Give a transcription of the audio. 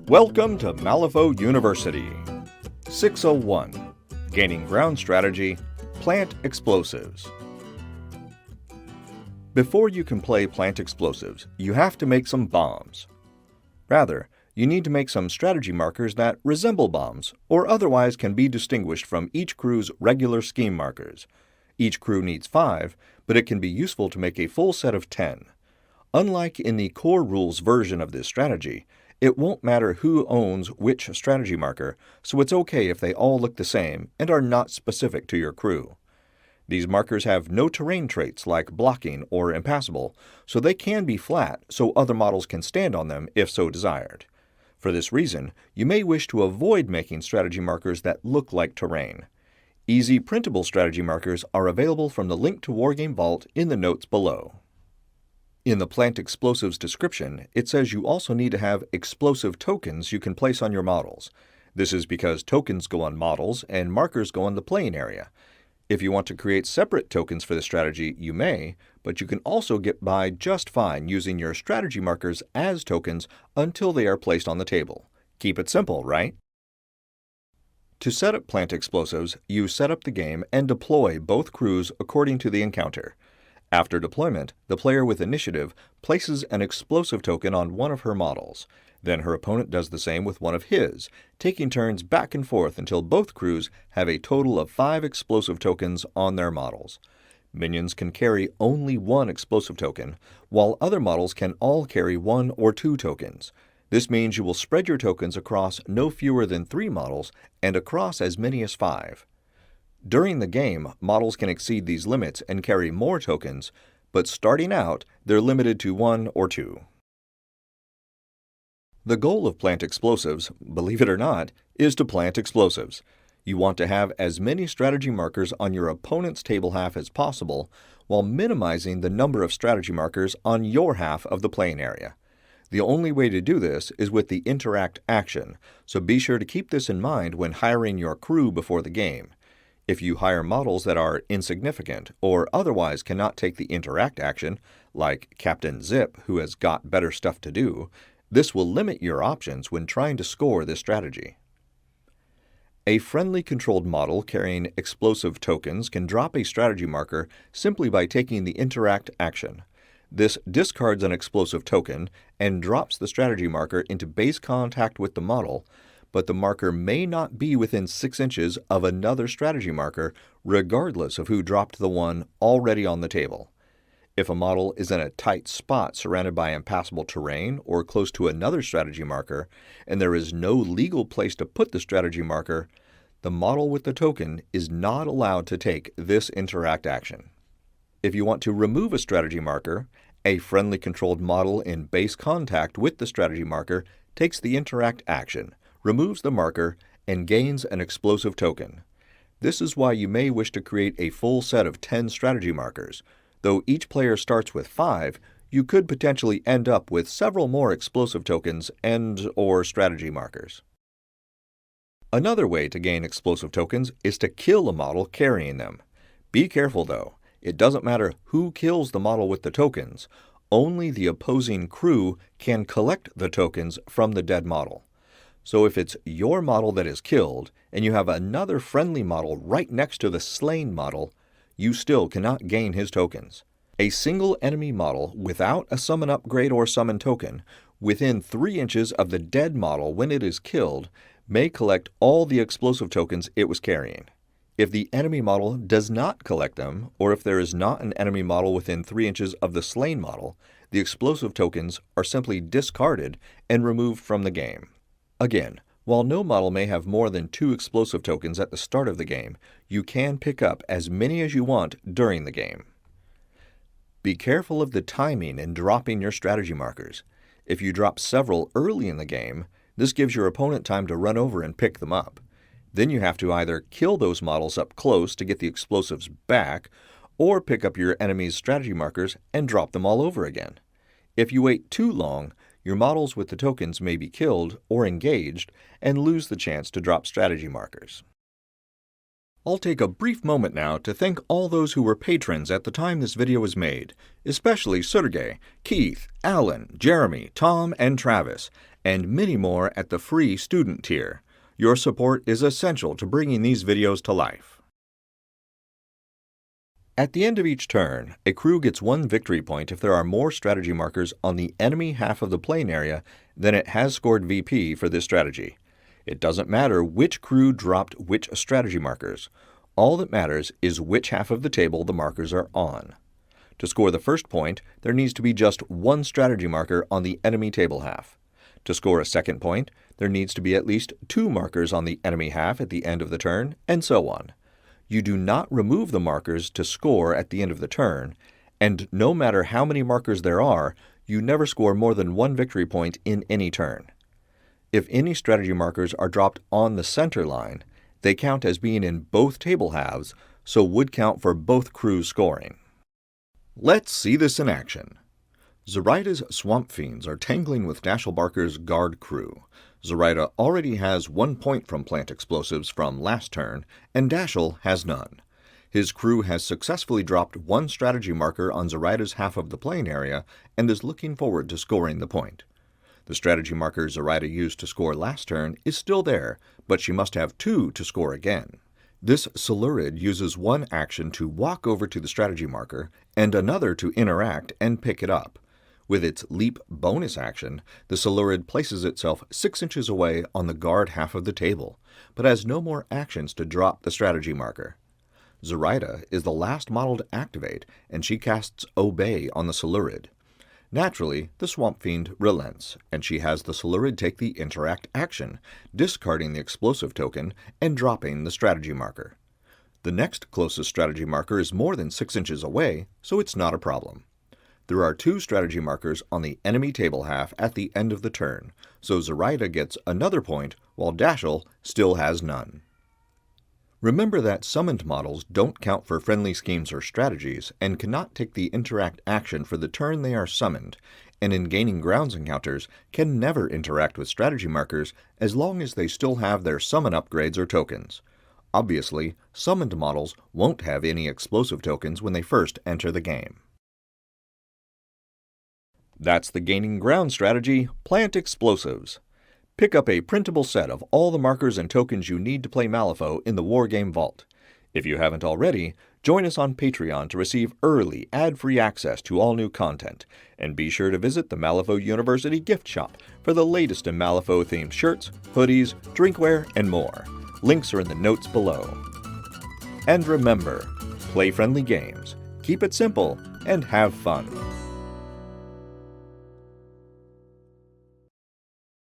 Welcome to Malifaux University. 601. Gaining Ground Strategy, Plant Explosives. Before you can play Plant Explosives, you have to make some bombs. Rather, you need to make some strategy markers that resemble bombs, or otherwise can be distinguished from each crew's regular scheme markers. Each crew needs 5, but it can be useful to make a full set of 10. Unlike in the core rules version of this strategy, it won't matter who owns which strategy marker, so it's okay if they all look the same and are not specific to your crew. These markers have no terrain traits like blocking or impassable, so they can be flat so other models can stand on them if so desired. For this reason, you may wish to avoid making strategy markers that look like terrain. Easy printable strategy markers are available from the link to Wargames Vault in the notes below. In the Plant Explosives description, it says you also need to have explosive tokens you can place on your models. This is because tokens go on models and markers go on the playing area. If you want to create separate tokens for the strategy, you may, but you can also get by just fine using your strategy markers as tokens until they are placed on the table. Keep it simple, right? To set up Plant Explosives, you set up the game and deploy both crews according to the encounter. After deployment, the player with initiative places an explosive token on one of her models. Then her opponent does the same with one of his, taking turns back and forth until both crews have a total of 5 explosive tokens on their models. Minions can carry only 1 explosive token, while other models can all carry 1 or 2 tokens. This means you will spread your tokens across no fewer than 3 models and across as many as 5. During the game, models can exceed these limits and carry more tokens, but starting out, they're limited to 1 or 2. The goal of Plant Explosives, believe it or not, is to plant explosives. You want to have as many strategy markers on your opponent's table half as possible, while minimizing the number of strategy markers on your half of the playing area. The only way to do this is with the Interact action, so be sure to keep this in mind when hiring your crew before the game. If you hire models that are insignificant or otherwise cannot take the Interact action, like Captain Zip, who has got better stuff to do, this will limit your options when trying to score this strategy. A friendly controlled model carrying explosive tokens can drop a strategy marker simply by taking the Interact action. This discards an explosive token and drops the strategy marker into base contact with the model, but the marker may not be within 6 inches of another strategy marker, regardless of who dropped the one already on the table. If a model is in a tight spot surrounded by impassable terrain or close to another strategy marker, and there is no legal place to put the strategy marker, the model with the token is not allowed to take this Interact action. If you want to remove a strategy marker, a friendly controlled model in base contact with the strategy marker takes the Interact action, removes the marker, and gains an explosive token. This is why you may wish to create a full set of 10 strategy markers. Though each player starts with 5, you could potentially end up with several more explosive tokens and/or strategy markers. Another way to gain explosive tokens is to kill a model carrying them. Be careful though, it doesn't matter who kills the model with the tokens, only the opposing crew can collect the tokens from the dead model. So if it's your model that is killed, and you have another friendly model right next to the slain model, you still cannot gain his tokens. A single enemy model without a summon upgrade or summon token, within 3 inches of the dead model when it is killed, may collect all the explosive tokens it was carrying. If the enemy model does not collect them, or if there is not an enemy model within 3 inches of the slain model, the explosive tokens are simply discarded and removed from the game. Again, while no model may have more than 2 explosive tokens at the start of the game, you can pick up as many as you want during the game. Be careful of the timing in dropping your strategy markers. If you drop several early in the game, this gives your opponent time to run over and pick them up. Then you have to either kill those models up close to get the explosives back, or pick up your enemy's strategy markers and drop them all over again. If you wait too long, your models with the tokens may be killed or engaged and lose the chance to drop strategy markers. I'll take a brief moment now to thank all those who were patrons at the time this video was made, especially Sergey, Keith, Alan, Jeremy, Tom, and Travis, and many more at the free student tier. Your support is essential to bringing these videos to life. At the end of each turn, a crew gets 1 victory point if there are more strategy markers on the enemy half of the playing area than it has scored VP for this strategy. It doesn't matter which crew dropped which strategy markers. All that matters is which half of the table the markers are on. To score the first point, there needs to be just 1 strategy marker on the enemy table half. To score a second point, there needs to be at least 2 markers on the enemy half at the end of the turn, and so on. You do not remove the markers to score at the end of the turn, and no matter how many markers there are, you never score more than 1 victory point in any turn. If any strategy markers are dropped on the center line, they count as being in both table halves, so would count for both crews scoring. Let's see this in action. Zoraida's Swamp Fiends are tangling with Dashelbarker's Guard crew. Zoraida already has 1 point from plant explosives from last turn, and Dashel has none. His crew has successfully dropped 1 strategy marker on Zoraida's half of the playing area and is looking forward to scoring the point. The strategy marker Zoraida used to score last turn is still there, but she must have 2 to score again. This Silurid uses 1 action to walk over to the strategy marker and another to interact and pick it up. With its leap bonus action, the Silurid places itself 6 inches away on the guard half of the table, but has no more actions to drop the strategy marker. Zoraida is the last model to activate, and she casts Obey on the Silurid. Naturally, the Swamp Fiend relents, and she has the Silurid take the interact action, discarding the explosive token and dropping the strategy marker. The next closest strategy marker is more than 6 inches away, so it's not a problem. There are 2 strategy markers on the enemy table half at the end of the turn, so Zoraida gets another point while Dashel still has none. Remember that summoned models don't count for friendly schemes or strategies and cannot take the interact action for the turn they are summoned, and in gaining grounds encounters can never interact with strategy markers as long as they still have their summon upgrades or tokens. Obviously, summoned models won't have any explosive tokens when they first enter the game. That's the gaining ground strategy, Plant Explosives. Pick up a printable set of all the markers and tokens you need to play Malifaux in the Wargames Vault. If you haven't already, join us on Patreon to receive early, ad-free access to all new content, and be sure to visit the Malifaux University gift shop for the latest in Malifaux-themed shirts, hoodies, drinkware, and more. Links are in the notes below. And remember, play friendly games, keep it simple, and have fun.